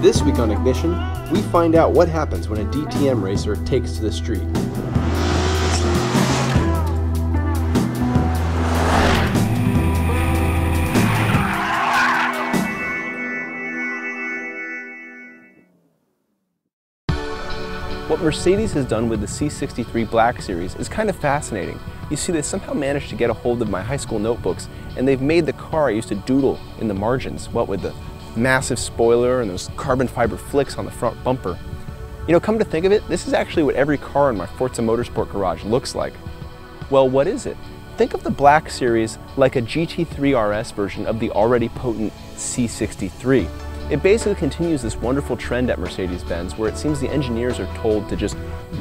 This week on Ignition, we find out what happens when a DTM racer takes to the street. What Mercedes has done with the C63 Black Series is kind of fascinating. You see, they somehow managed to get a hold of my high school notebooks, and they've made the car I used to doodle in the margins, what with the massive spoiler and those carbon fiber flicks on the front bumper. You know, come to think of it, this is actually what every car in my Forza Motorsport garage looks like. Well, what is it? Think of the Black Series like a GT3 RS version of the already potent C63. It basically continues this wonderful trend at Mercedes-Benz where it seems the engineers are told to just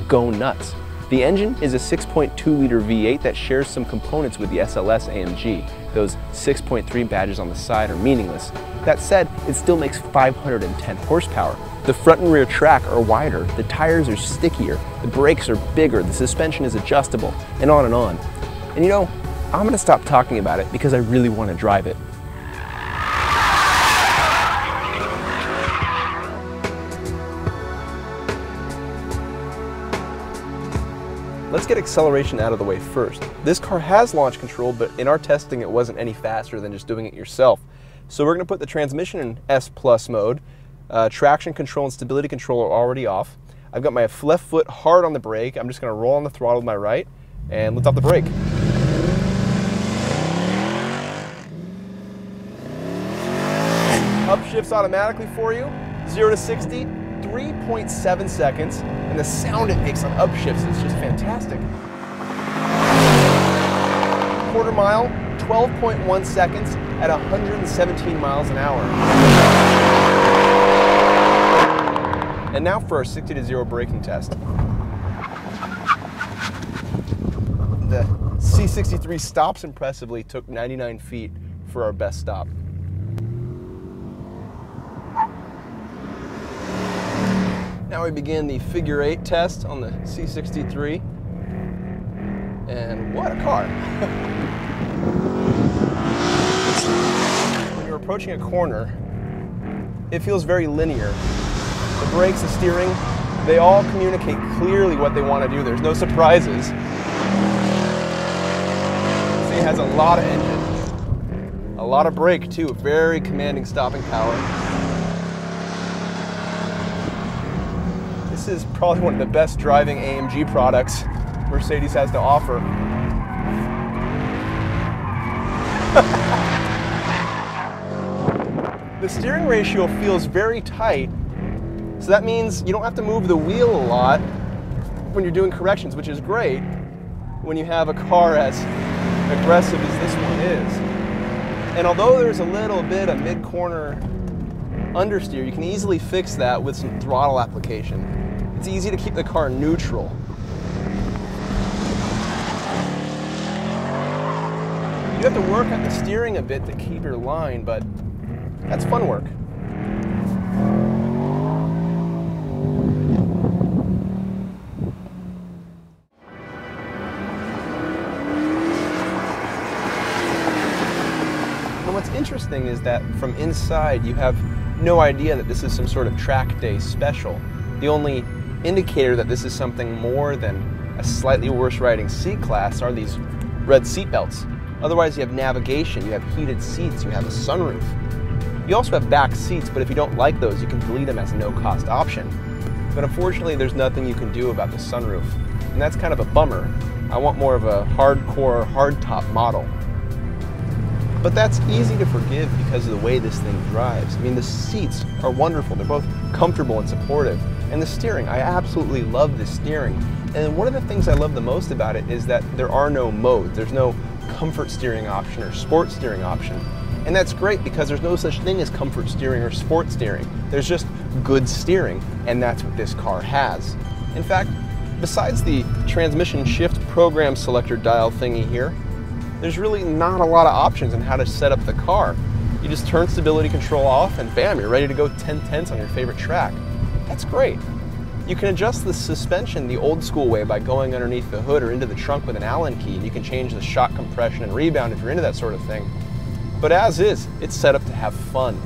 go nuts. The engine is a 6.2-liter V8 that shares some components with the SLS AMG. Those 6.3 badges on the side are meaningless. That said, it still makes 510 horsepower. The front and rear track are wider, the tires are stickier, the brakes are bigger, the suspension is adjustable, and on and on. And you know, I'm gonna stop talking about it because I really want to drive it. Let's get acceleration out of the way first. This car has launch control, but in our testing it wasn't any faster than just doing it yourself. So we're going to put the transmission in S+ mode. Traction control and stability control are already off. I've got my left foot hard on the brake. I'm just going to roll on the throttle with my right and lift off the brake. Upshifts automatically for you. 0 to 60. 3.7 seconds, and the sound it makes on upshifts is just fantastic. Quarter mile, 12.1 seconds at 117 miles an hour. And now for our 60 to 0 braking test. The C63 stops impressively, took 99 feet for our best stop. Now we begin the figure 8 test on the C63, and what a car! When you're approaching a corner, it feels very linear. The brakes, the steering, they all communicate clearly what they want to do. There's no surprises. See, it has a lot of engine, a lot of brake too, very commanding stopping power. This is probably one of the best driving AMG products Mercedes has to offer. The steering ratio feels very tight, so that means you don't have to move the wheel a lot when you're doing corrections, which is great when you have a car as aggressive as this one is. And although there's a little bit of mid-corner understeer, you can easily fix that with some throttle application. It's easy to keep the car neutral. You have to work on the steering a bit to keep your line, but that's fun work. And what's interesting is that from inside you have no idea that this is some sort of track day special. The only indicator that this is something more than a slightly worse riding C-Class are these red seat belts. Otherwise you have navigation, you have heated seats, you have a sunroof. You also have back seats, but if you don't like those, you can delete them as a no-cost option. But unfortunately, there's nothing you can do about the sunroof, and that's kind of a bummer. I want more of a hardcore, hardtop model. But that's easy to forgive because of the way this thing drives. I mean, the seats are wonderful. They're both comfortable and supportive. And the steering, I absolutely love the steering. And one of the things I love the most about it is that there are no modes. There's no comfort steering option or sport steering option. And that's great because there's no such thing as comfort steering or sport steering. There's just good steering, and that's what this car has. In fact, besides the transmission shift program selector dial thingy here, there's really not a lot of options on how to set up the car. You just turn stability control off and bam, you're ready to go 10/10 on your favorite track. That's great. You can adjust the suspension the old school way by going underneath the hood or into the trunk with an Allen key, and you can change the shock compression and rebound if you're into that sort of thing. But as is, it's set up to have fun.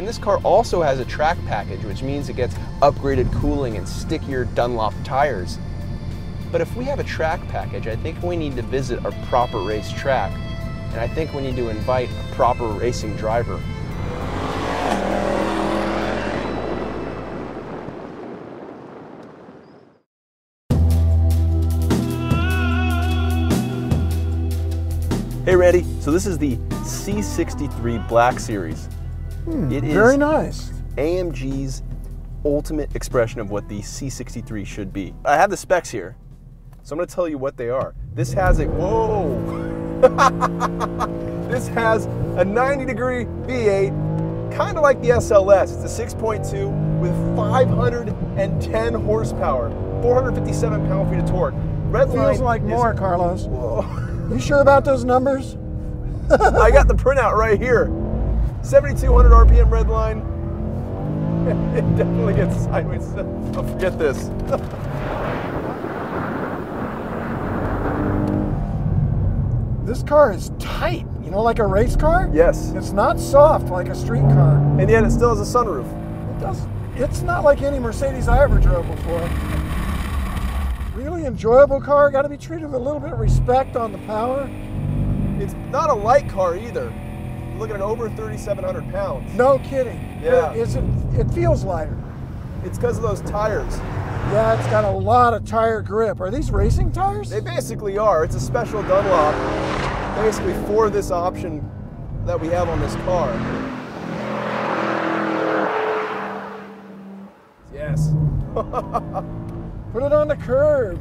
And this car also has a track package, which means it gets upgraded cooling and stickier Dunlop tires. But if we have a track package, I think we need to visit a proper race track, and I think we need to invite a proper racing driver. Hey Randy, so this is the C63 Black Series. It is very nice. AMG's ultimate expression of what the C63 should be. I have the specs here, so I'm going to tell you what they are. This has a, whoa! This has a 90-degree V8, kind of like the SLS. It's a 6.2 with 510 horsepower, 457 pound-feet of torque. Feels like more, Carlos. Whoa. You sure about those numbers? I got the printout right here. 7,200 RPM red line. It definitely gets sideways. Don't forget this. This car is tight, you know, like a race car? Yes. It's not soft like a street car. And yet it still has a sunroof. It does. It's not like any Mercedes I ever drove before. Really enjoyable car. Got to be treated with a little bit of respect on the power. It's not a light car either. You're looking at over 3,700 pounds. No kidding. Yeah. It feels lighter. It's because of those tires. Yeah, it's got a lot of tire grip. Are these racing tires? They basically are. It's a special Dunlop, basically for this option that we have on this car. Yes. Put it on the curb.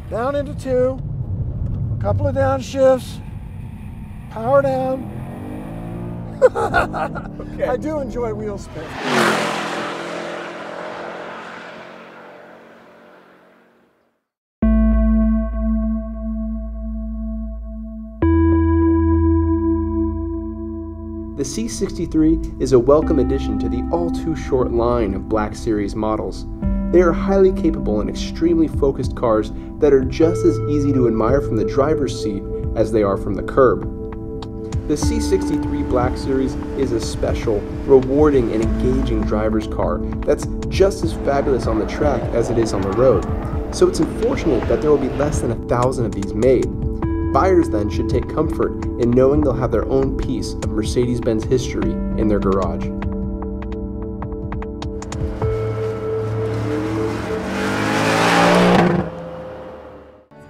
Down into 2. A couple of downshifts. Power down. Okay. I do enjoy wheel spin. The C63 is a welcome addition to the all-too-short line of Black Series models. They are highly capable and extremely focused cars that are just as easy to admire from the driver's seat as they are from the curb. The C63 Black Series is a special, rewarding, and engaging driver's car that's just as fabulous on the track as it is on the road. So it's unfortunate that there will be less than 1,000 of these made. Buyers then should take comfort in knowing they'll have their own piece of Mercedes-Benz history in their garage.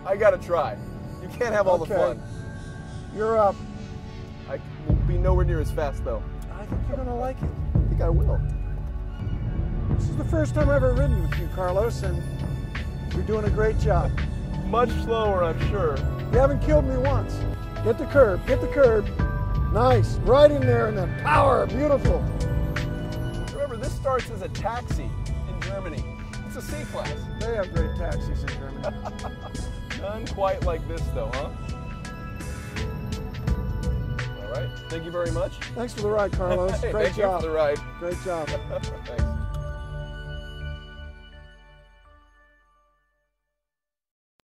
I gotta try. You can't have all the fun. You're up. I will be nowhere near as fast though. I think you're gonna like it. I think I will. This is the first time I've ever ridden with you, Carlos, and you're doing a great job. Much slower, I'm sure. You haven't killed me once. Get the curb, get the curb. Nice, right in there, and then power, beautiful. Remember, this starts as a taxi in Germany. It's a C-Class. They have great taxis in Germany. None quite like this though, huh? All right, thank you very much. Thanks for the ride, Carlos. Hey, great thank job. you for the ride. Great job. Thanks.